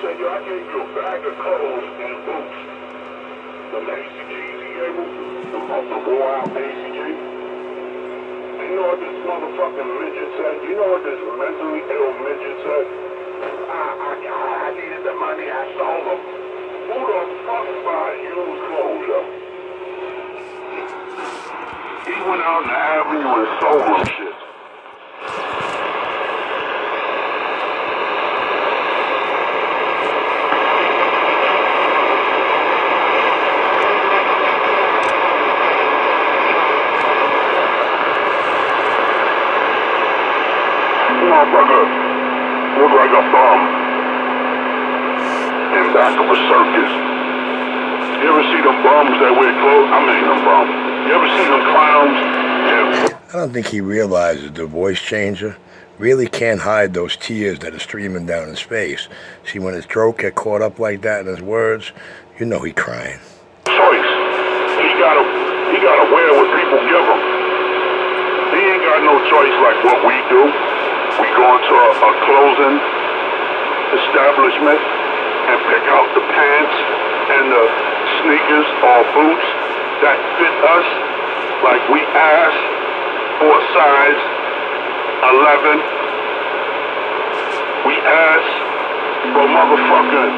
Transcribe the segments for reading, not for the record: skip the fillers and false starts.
said, yo, I gave you a bag of clothes and boots. Them ACGs he gave him, the wore-out ACG. You know what this motherfucking midget said? You know what this mentally ill midget said? I needed the money, I sold them. Who the fuck buys used clothes, yo? He went out in the avenue and sold them shit. Motherfucker look like a bum in back of a circus. You ever see them bums that wear clothes? I mean them bums. You ever see them clowns? Yeah. I don't think he realizes the voice changer really can't hide those tears that are streaming down his face. See, when his throat get caught up like that in his words, you know he crying. Choice. He gotta wear what people give him. He ain't got no choice like what we do. We go into a clothing establishment and pick out the pants and the sneakers or boots that fit us. Like we ask for a size 11. We ask for motherfucking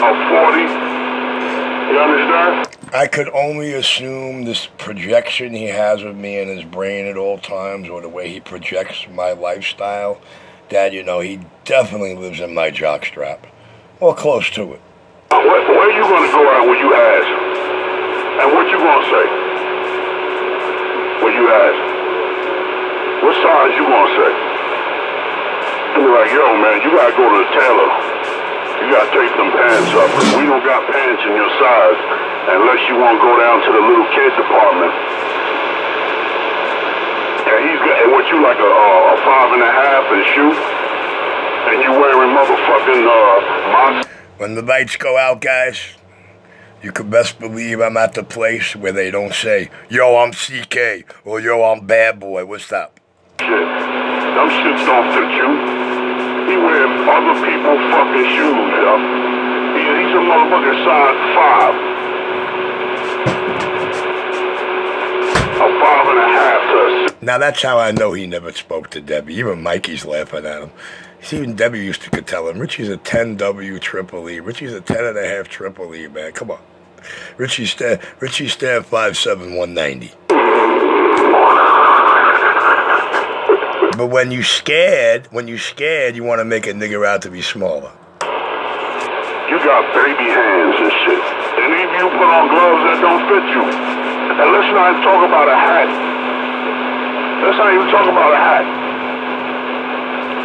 a 40. You understand? I could only assume this projection he has of me in his brain at all times, or the way he projects my lifestyle, that, you know, he definitely lives in my jockstrap. Or close to it. Where you gonna go out when you ask? And what you gonna say? When you ask? What size you gonna say? You be like, yo man, you gotta go to the tailor. You gotta take them pants up. We don't got pants in your size unless you wanna go down to the little kid department. And he's got, and what you like a 5.5 in shoe? And you wearing motherfucking monster. When the lights go out, guys, you could best believe I'm at the place where they don't say, yo, I'm CK, or yo, I'm Bad Boy, what's up? Shit. Them shits don't fit you. He wears other people's fucking shoes, yo. He's a motherfucking size 5. A 5.5 to a 6. Now that's how I know he never spoke to Debbie. Even Mikey's laughing at him. See, even Debbie used to could tell him, Richie's a 10W triple E. Richie's a 10.5 triple E, man. Come on. Richie stand 5'7", 190. But when you scared, you want to make a nigger out to be smaller. You got baby hands and shit. And even you put on gloves that don't fit you. And let's not even talk about a hat. Let's not even talk about a hat.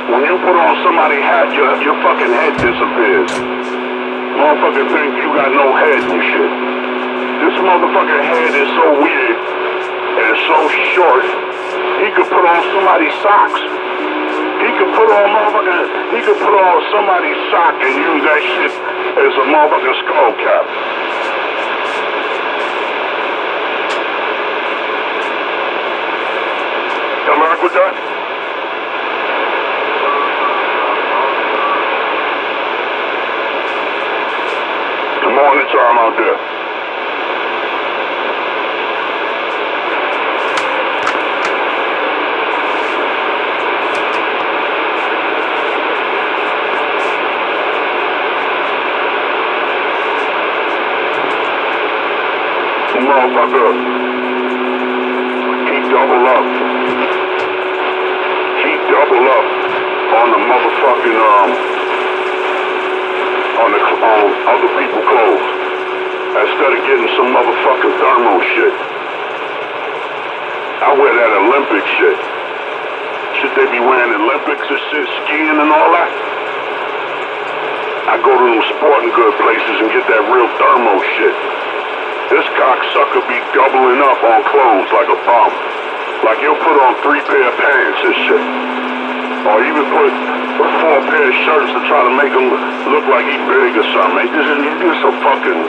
When you put on somebody's hat, your fucking head disappears. Motherfucker think you got no head and shit. This motherfucking head is so weird and so short. He could put on somebody's socks. He could put on somebody's sock and use that shit as a motherfucking skull cap. Am I right with that? Good morning time out there. Motherfucker, he double up. He double up on the motherfucking on other people's clothes instead of getting some motherfucking thermo shit. I wear that Olympic shit. Should they be wearing Olympics and shit, skiing and all that? I go to them sporting good places and get that real thermo shit. This cocksucker be doubling up on clothes like a bum. Like he'll put on 3 pair of pants and shit. Or even put 4 pair of shirts to try to make him look like he big or something. You just a fucking,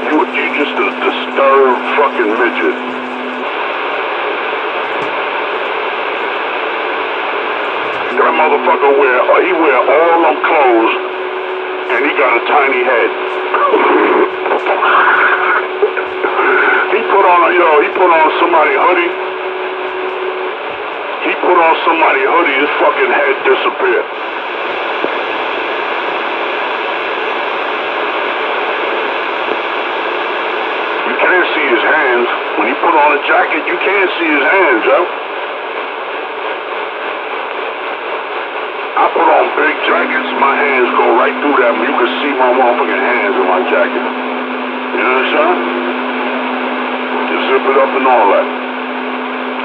you just a disturbed fucking midget. Am motherfucker he wear all them clothes, and he got a tiny head. He put on somebody's hoodie. He put on somebody's hoodie, his fucking head disappeared. You can't see his hands. When he put on a jacket, you can't see his hands, yo. I put on big jackets, my hands go right through them. You can see my motherfucking hands in my jacket. You understand? You zip it up and all that.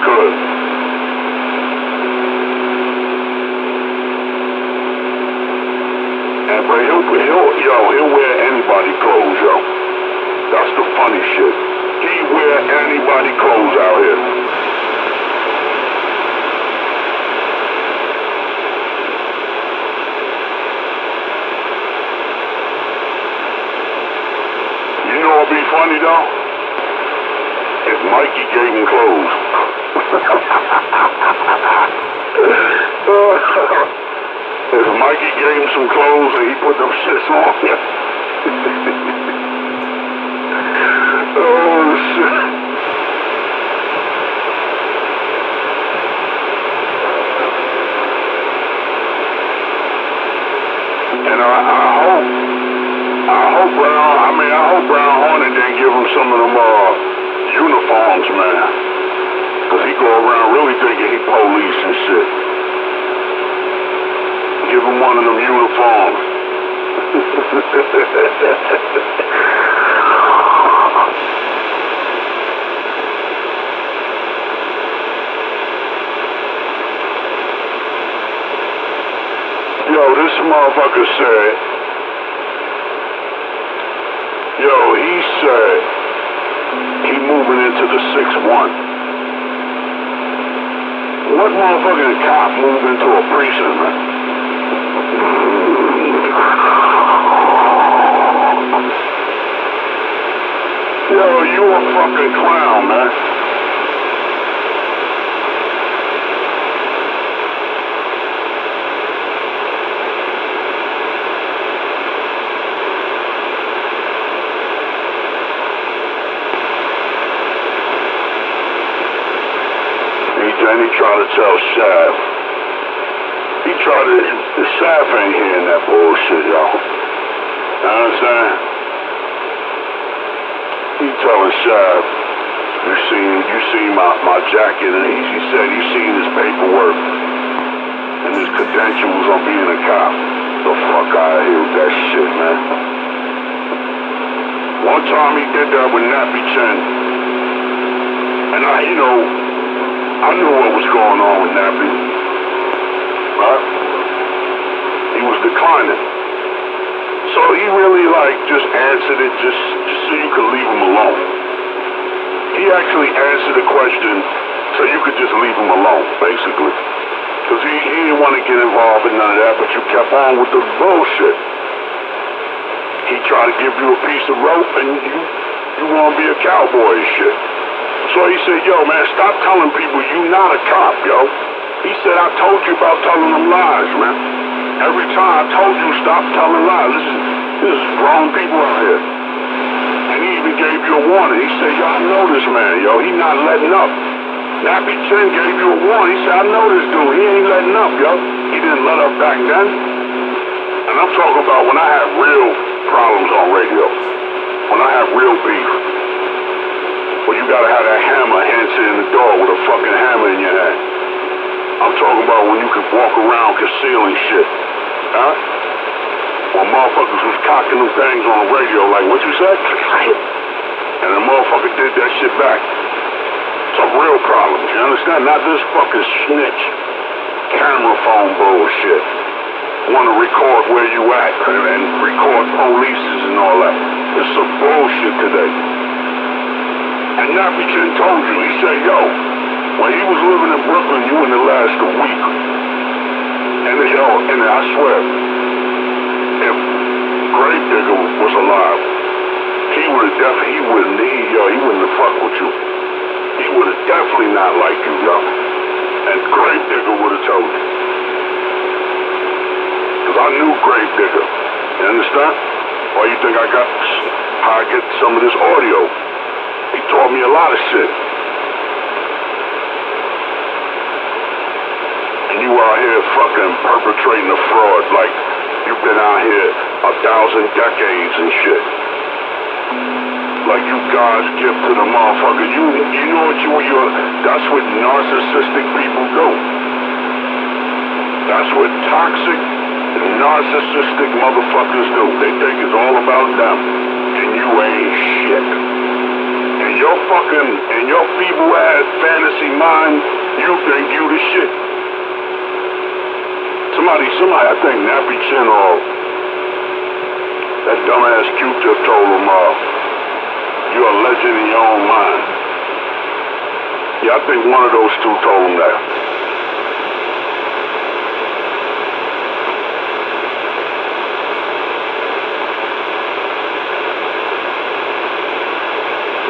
Good. And but he'll wear anybody clothes, yo. That's the funny shit. He wear anybody clothes out here. You know what'd be funny though? If Mikey gave him clothes. If Mikey gave him some clothes and he put them shits on. Oh shit. And I hope Brown Hornet didn't give him some of them uniforms, man. Cause he go around really thinking he police and shit. Give him one of them uniforms. Yo, this motherfucker said, he said he moving into the 6-1. What motherfucking cop moved into a precinct, man? Yo, you a fucking clown, man. And he tried to tell Shaft. The Shaft ain't hearing that bullshit, y'all. You understand? He telling Shaft, you seen my jacket, and he said you seen his paperwork and his credentials on being a cop. The fuck out of here with that shit, man. One time he did that with Nappy Chin, and I knew what was going on with Nappy. Right? He was declining. So he really just answered it just so you could leave him alone. He actually answered the question so you could just leave him alone, basically. Because he didn't want to get involved in none of that, but you kept on with the bullshit. He tried to give you a piece of rope and you want to be a cowboy and shit. So he said, yo, man, stop telling people you not a cop, yo. He said, I told you about telling them lies, man. Every time I told you stop telling lies. This is grown people out here. And he even gave you a warning. He said, yo, I know this man, yo. He not letting up. Nappy Chin gave you a warning. He said, I know this dude. He ain't letting up, yo. He didn't let up back then. And I'm talking about when I had real problems on radio. When I had real beef. Well, you gotta have that hammer answering the door with a fucking hammer in your hand. I'm talking about when you could walk around concealing shit. Huh? When motherfuckers was cocking them things on the radio, like what you said? And the motherfucker did that shit back. Some real problems, you understand? Not this fucking snitch, camera phone bullshit. Want to record where you at and record polices and all that. It's some bullshit today. And Nappy Chin told you, he said, yo, when he was living in Brooklyn, you wouldn't last a week. And I swear, if Gravedigger was alive, he wouldn't have fucked with you. He would have definitely not liked you, yo. And Gravedigger would have told you. a new grave digger. You understand? Why you think I got how I get some of this audio? He taught me a lot of shit. And you out here fucking perpetrating a fraud like you've been out here 1,000 decades and shit. Like you God's gift to the motherfucker. You know what you're, that's what narcissistic people do. That's what toxic, narcissistic motherfuckers do. They think it's all about them. And you ain't shit. And your feeble-ass fantasy mind, you think you the shit. Somebody, I think Nappy Chin or that dumbass Q-Tip told him, you're a legend in your own mind. Yeah, I think one of those two told him that.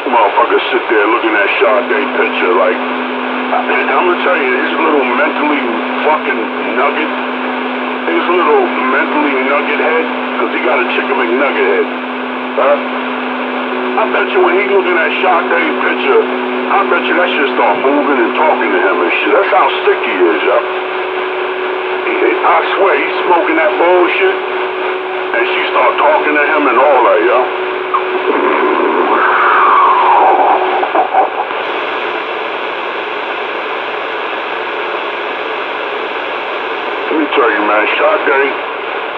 Motherfuckers sit there looking at Sade picture like, I'm gonna tell you, his little mentally fucking nugget, his little mentally nugget head, because he got a chicken McNugget head. I bet you when he looking at Sade's picture, I bet you that shit start moving and talking to him and shit. That's how sick he is, yo. I swear, he's smoking that bullshit, and she start talking to him and all that, yo. Let me tell you, man, Sade,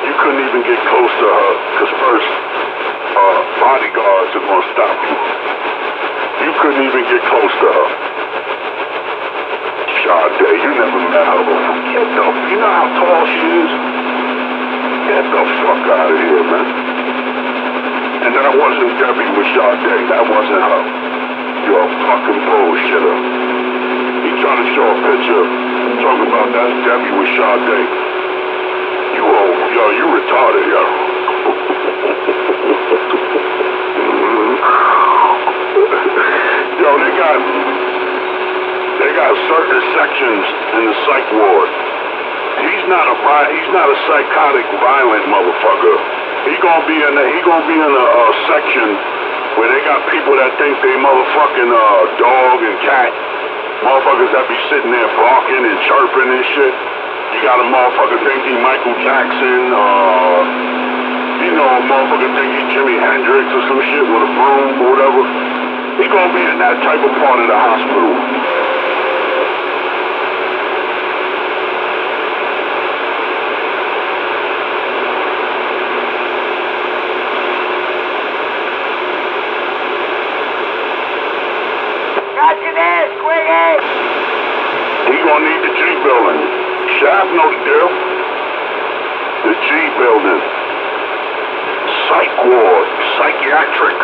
you couldn't even get close to her, because first, bodyguards are gonna stop you. You couldn't even get close to her. Sade, you never met her before. You know how tall she is? Get the fuck out of here, man. And that wasn't Debbie with Sade. That wasn't her. You're a fucking bullshitter. He trying to show a picture, talking about that's Debbie with Sade. You retarded, yo. Yo, they got certain sections in the psych ward. He's not a psychotic, violent motherfucker. He gonna be in a section where they got people that think they motherfucking dog and cat. Motherfuckers that be sitting there barking and chirping and shit. You got a motherfucker think he Michael Jackson, a motherfucker think he Jimi Hendrix or some shit with a broom or whatever. He gonna be in that type of part of the hospital. Got you there, Squiggy! He gonna need the G building. Shaft know the deal. The G building. Psych ward. Psychiatric.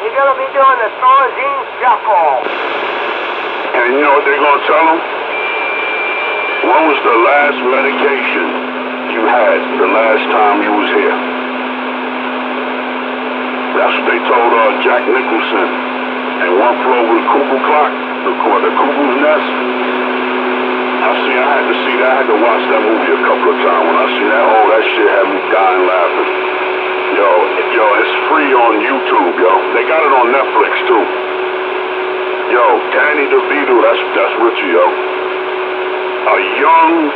You're gonna be doing the Thorazine shuffle. And you know what they're gonna tell him? When was the last medication you had the last time you was here? That's what they told Jack Nicholson. And one flew over the cuckoo clock, the cuckoo's nest. I had to watch that movie a couple of times. When I see that, that shit had me dying laughing. Yo, it's free on YouTube, yo. They got it on Netflix, too. Yo, Danny DeVito, that's Richie, yo. A young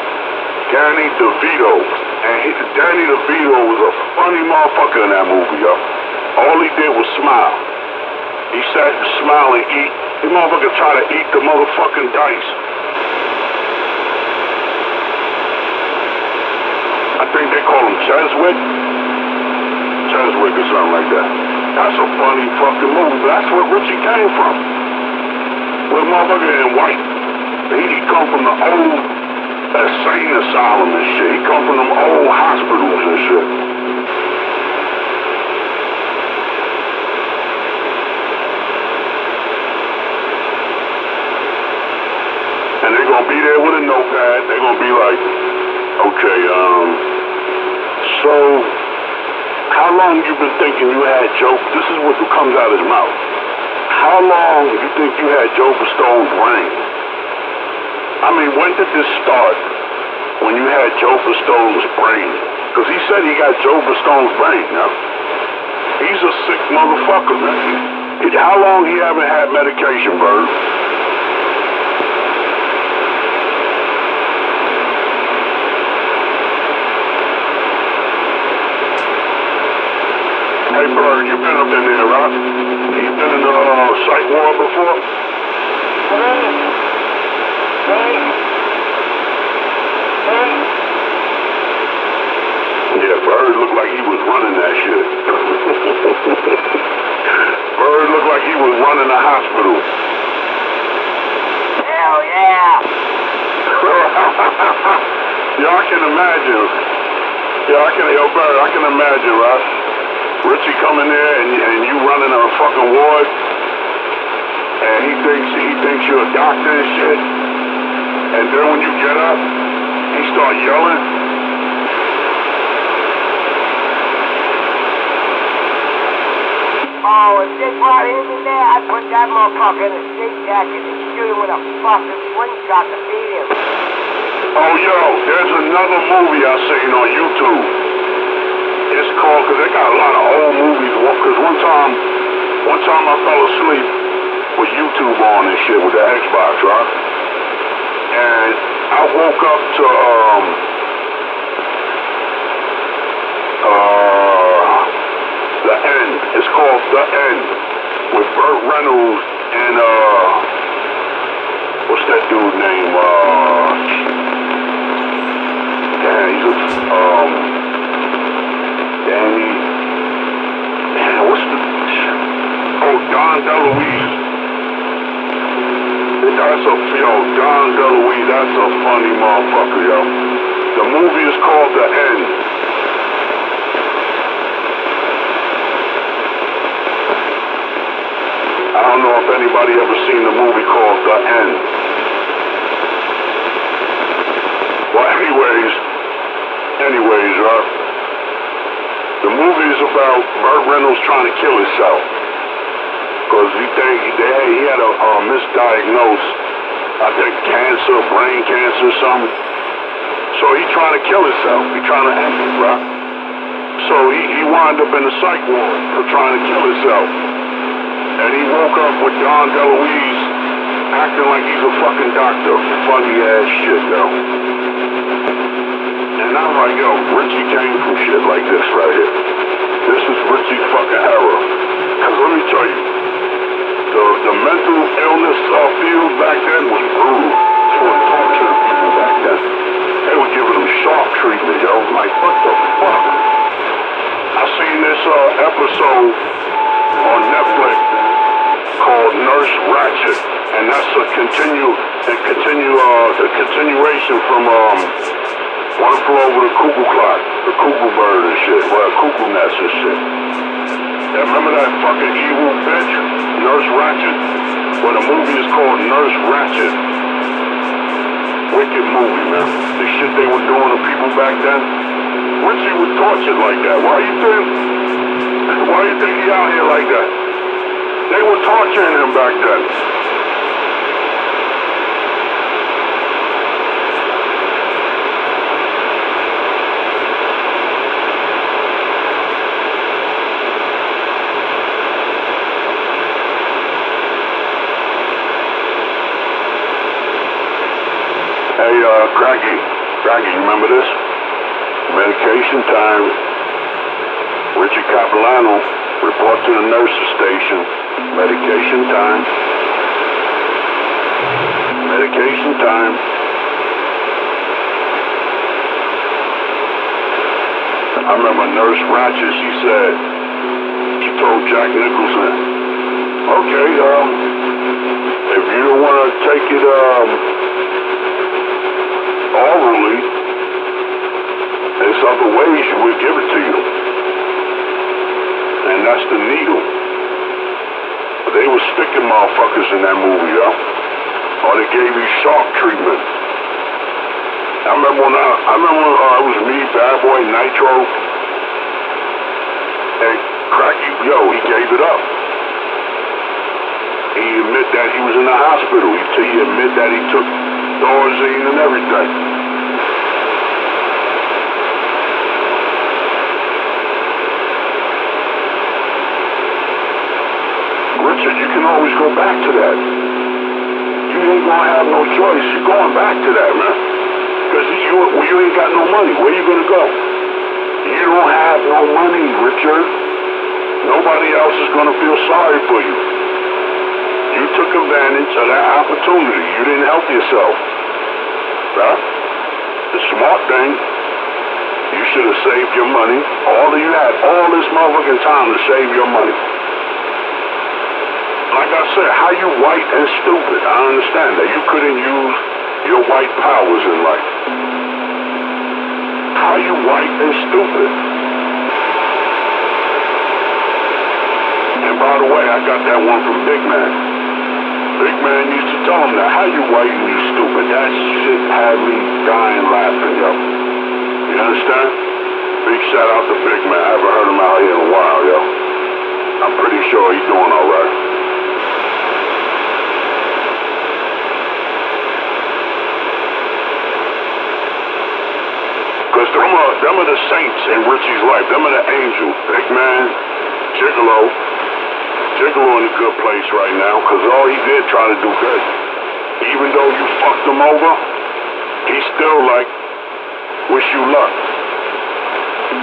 Danny DeVito. And Danny DeVito was a funny motherfucker in that movie, yo. All he did was smile. He sat and smiled and eat. The motherfucker tried to eat the motherfucking dice. I think they call him Cheswick. Cheswick or something like that. That's a funny fucking movie, but that's where Richie came from. With a motherfucker in white. He come from the old insane asylum and shit. He come from them old hospitals and shit. And they're gonna be there with a notepad. They're gonna be like, okay, so how long you been thinking you had Joe? This is what comes out of his mouth. How long you think you had Joe Bestow's brain? I mean, when did this start? When you had Joe Stone's brain? Because he said he got Joe Stone's brain, now. He's a sick motherfucker, man. How long he haven't had medication, Bird? Hey, Bird, you been up in there, right? You been in the psych ward before? Yeah, Bird looked like he was running that shit. Bird looked like he was running the hospital. Hell yeah! Yeah, I can imagine. Yo, Bird, I can imagine, right? Richie coming there and you running a fucking ward, and he thinks you're a doctor and shit. And then when you get up, he start yelling. Oh, if they brought him in there, I'd put that motherfucker in a straight jacket and shoot him with a fucking slingshot to beat him. Oh, yo, there's another movie I seen on YouTube. It's called, because they got a lot of old movies, because one time I fell asleep with YouTube on and shit with the Xbox, right? And I woke up to, The End. It's called The End with Burt Reynolds and what's that dude's name? Danny. Man, what's the? Oh, Don DeLuise. Don DeLuise. That's a funny motherfucker, yo. The movie is called The End. I don't know if anybody ever seen the movie called The End. Well, anyways, the movie is about Burt Reynolds trying to kill himself. Because he had a misdiagnosed, I think, cancer, brain cancer or something. So he trying to kill himself. He trying to end it, right? So he wound up in the psych ward for trying to kill himself. And he woke up with Don DeLuise acting like he's a fucking doctor. Funny ass shit, yo. And I'm like, yo, Richie came from shit like this right here. This is Richie's fucking error. Because let me tell you, the mental illness field back then was brutal for torturing people back then. They were giving them sharp treatment, yo. Like, what the fuck? I seen this episode on Netflix called Nurse Ratched, and that's the continuation from One Flew Over the Cuckoo Clock, the cuckoo bird and shit, well, cuckoo nest and shit. And remember that fucking evil bitch, Nurse Ratched? Well, the movie is called Nurse Ratched. Wicked movie, man. The shit they were doing to people back then. Richie was tortured like that. Why you think he out here like that? They were torturing him back then. Hey, Craggy, you remember this? Medication time. Richie Capilano, report to the nurse's station. Medication time. Medication time. I remember Nurse Ratched, she told Jack Nicholson, okay, if you don't want to take it orally, there's other ways we'll give it to you. And that's the needle. They were sticking motherfuckers in that movie, yo. Or they gave you sharp treatment. I remember when it was me, Bad Boy, Nitro, and Cracky, yo, he gave it up. He admit that he was in the hospital. He admit that he took Thorazine and everything. Richard, you can always go back to that. You ain't gonna have no choice. You're going back to that, man. Because you ain't got no money. Where you gonna go? You don't have no money, Richard. Nobody else is gonna feel sorry for you. You took advantage of that opportunity. You didn't help yourself. Right? The smart thing, you should have saved your money. You had all this motherfucking time to save your money. Like I said, how you white and stupid? I understand that. You couldn't use your white powers in life. How you white and stupid? And by the way, I got that one from Big Man. Big Man used to tell him that. How you white and you stupid? That shit had me dying laughing, yo. You understand? Big shout out to Big Man. I haven't heard him out here in a while, yo. I'm pretty sure he's doing all right. Because them are the saints in Richie's life. Them are the angels. Big Man, Gigolo. Gigolo in a good place right now, because all he did try to do good. Even though you fucked him over, he still like, wish you luck.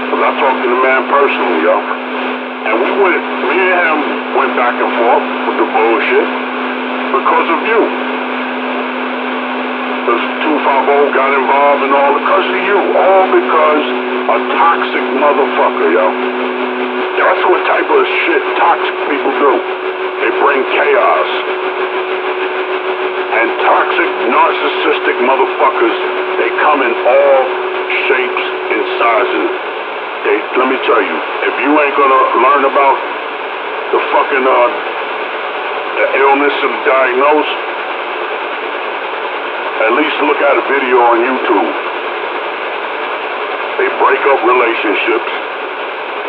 Because I talked to the man personally, yo. And me and him went back and forth with the bullshit because of you. Because 250 got involved in all because of you. All because a toxic motherfucker, yo. That's what type of shit toxic people do. They bring chaos. And toxic, narcissistic motherfuckers, they come in all shapes and sizes. Let me tell you, if you ain't gonna learn about the fucking the illness and diagnose, at least look at a video on YouTube. They break up relationships.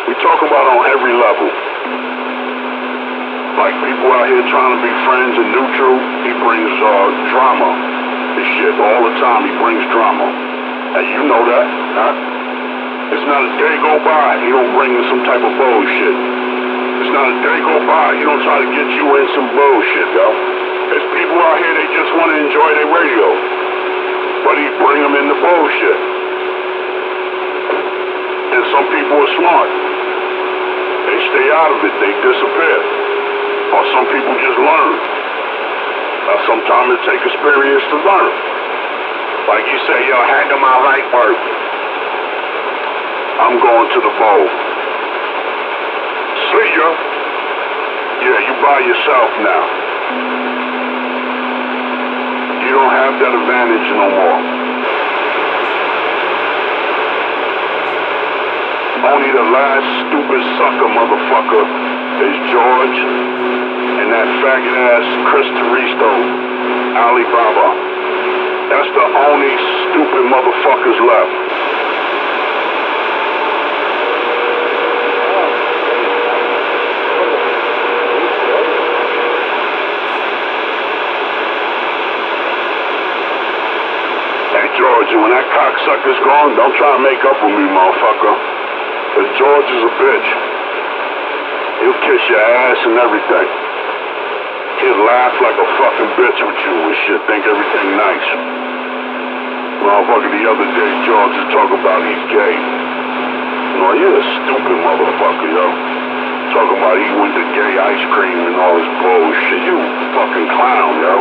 We talk about on every level. Like people out here trying to be friends and neutral, he brings drama. This shit all the time, he brings drama. And you know that, huh? It's not a day go by, he don't bring in some type of bullshit. It's not a day go by, he don't try to get you in some bullshit, yo. There's people out here, they just want to enjoy their radio. But he bring them in the bullshit. And some people are smart. They stay out of it, they disappear. Or some people just learn. Sometimes it takes experience to learn. Like you say, yo, handle my light work. I'm going to the bowl. See ya. Yeah, you by yourself now. You don't have that advantage no more. Only the last stupid sucker motherfucker is George and that faggot ass Chris Turisto, Alibaba. That's the only stupid motherfuckers left. Hey George, when that cocksucker's gone, don't try to make up with me, motherfucker. Cause George is a bitch. He'll kiss your ass and everything. He'll laugh like a fucking bitch with you and shit, think everything nice. Motherfucker, the other day, George was talking about he's gay. No, you're a stupid motherfucker, yo. Talking about he went to gay ice cream and all this bullshit. You fucking clown, yo.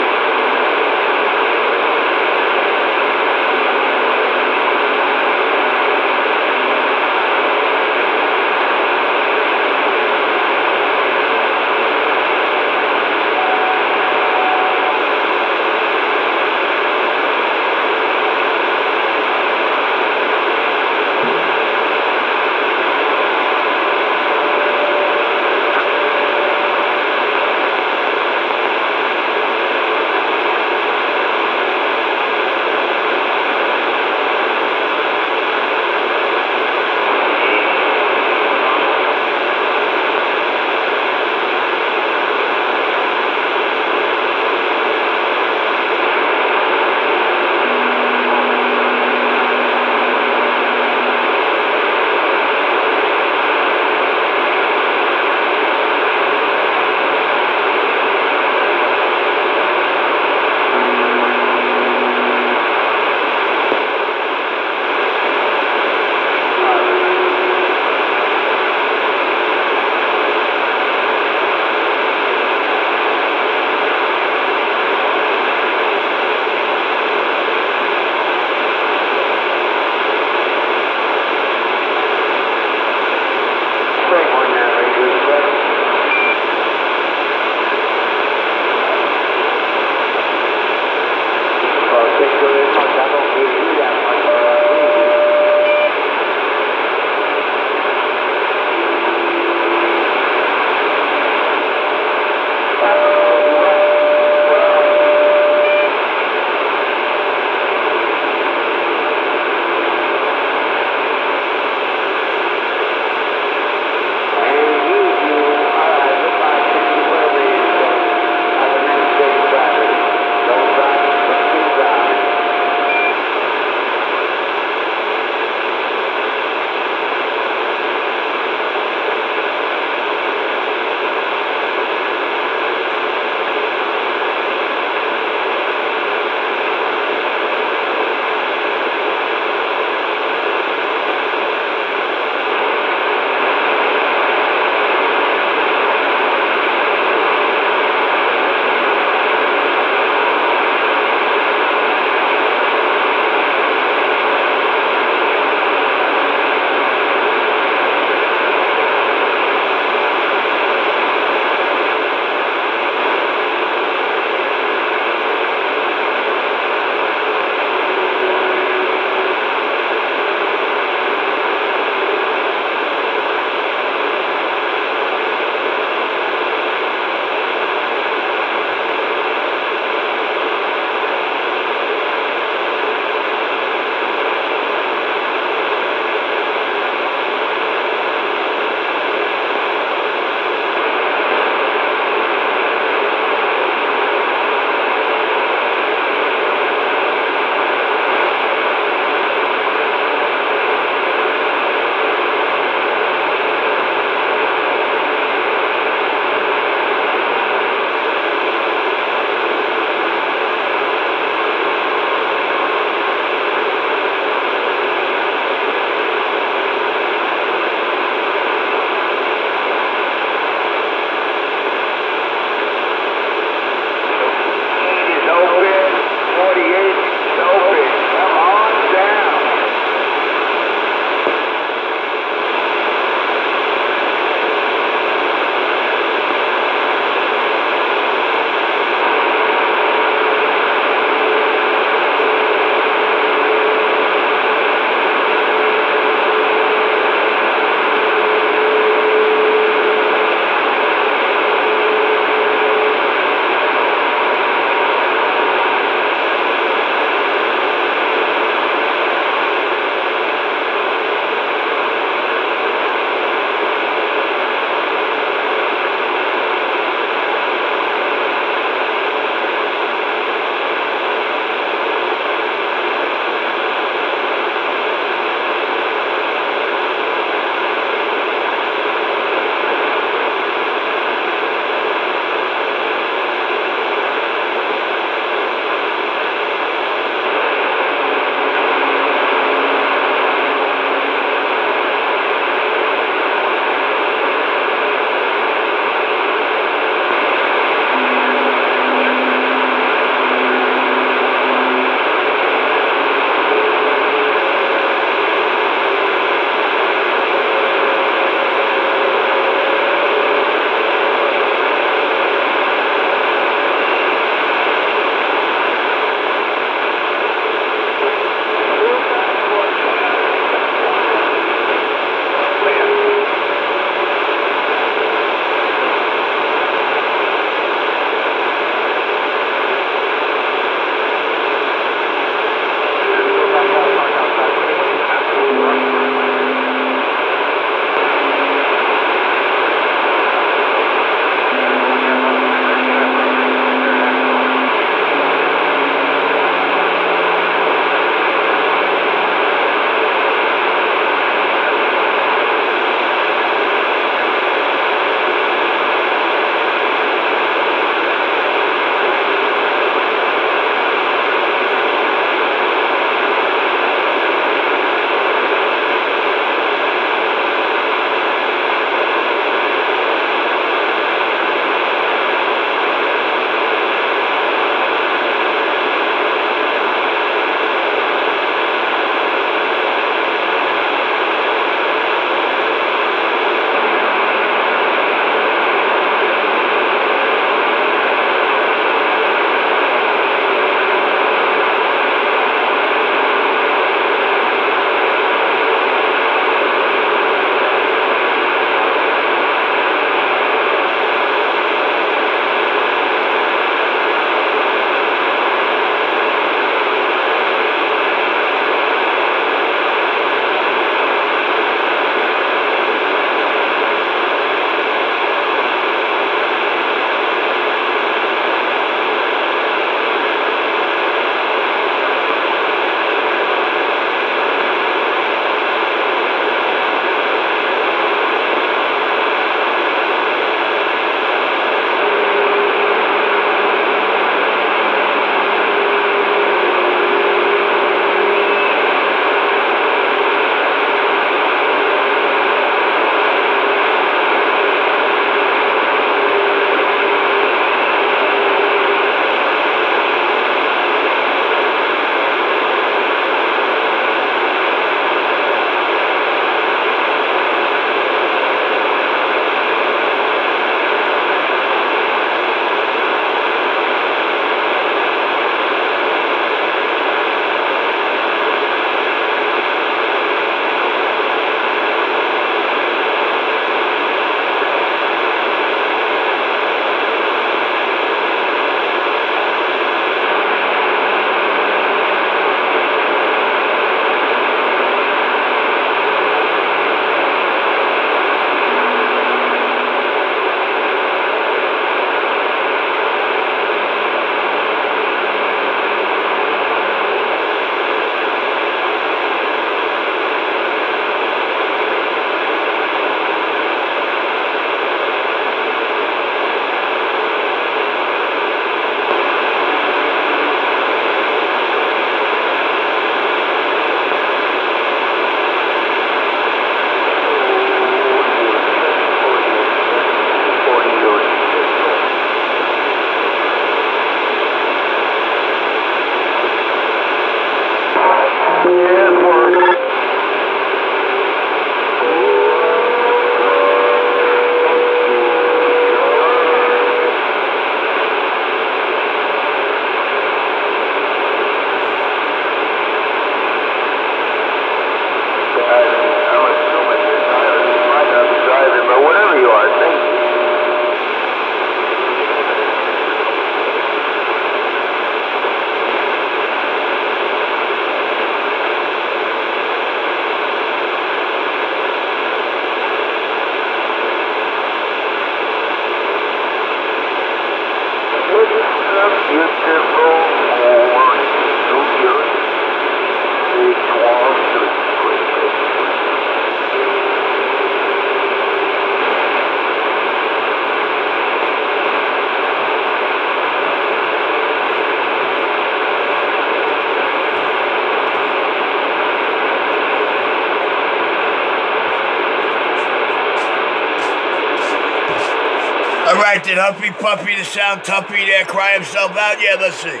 All right, did Huffy Puppy the Sound Tuffy there cry himself out? Yeah, let's see.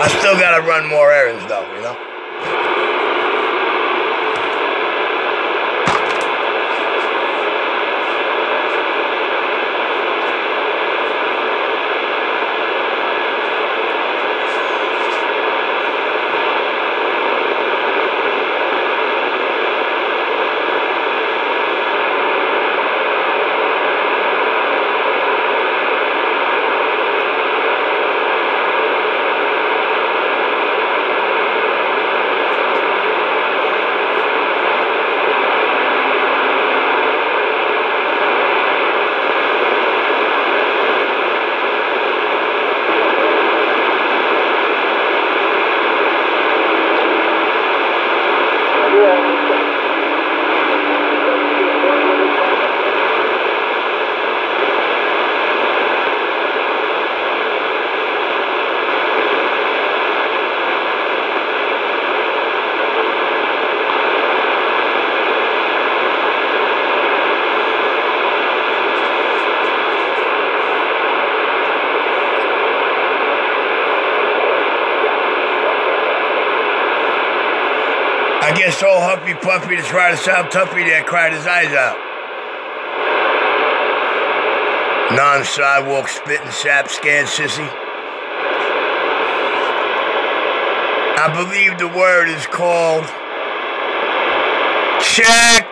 I still gotta run more errands though, you know? I guess old Huffy Puppy to try to sound Tuffy there cried his eyes out. Non-sidewalk spitting sap scan sissy. I believe the word is called check.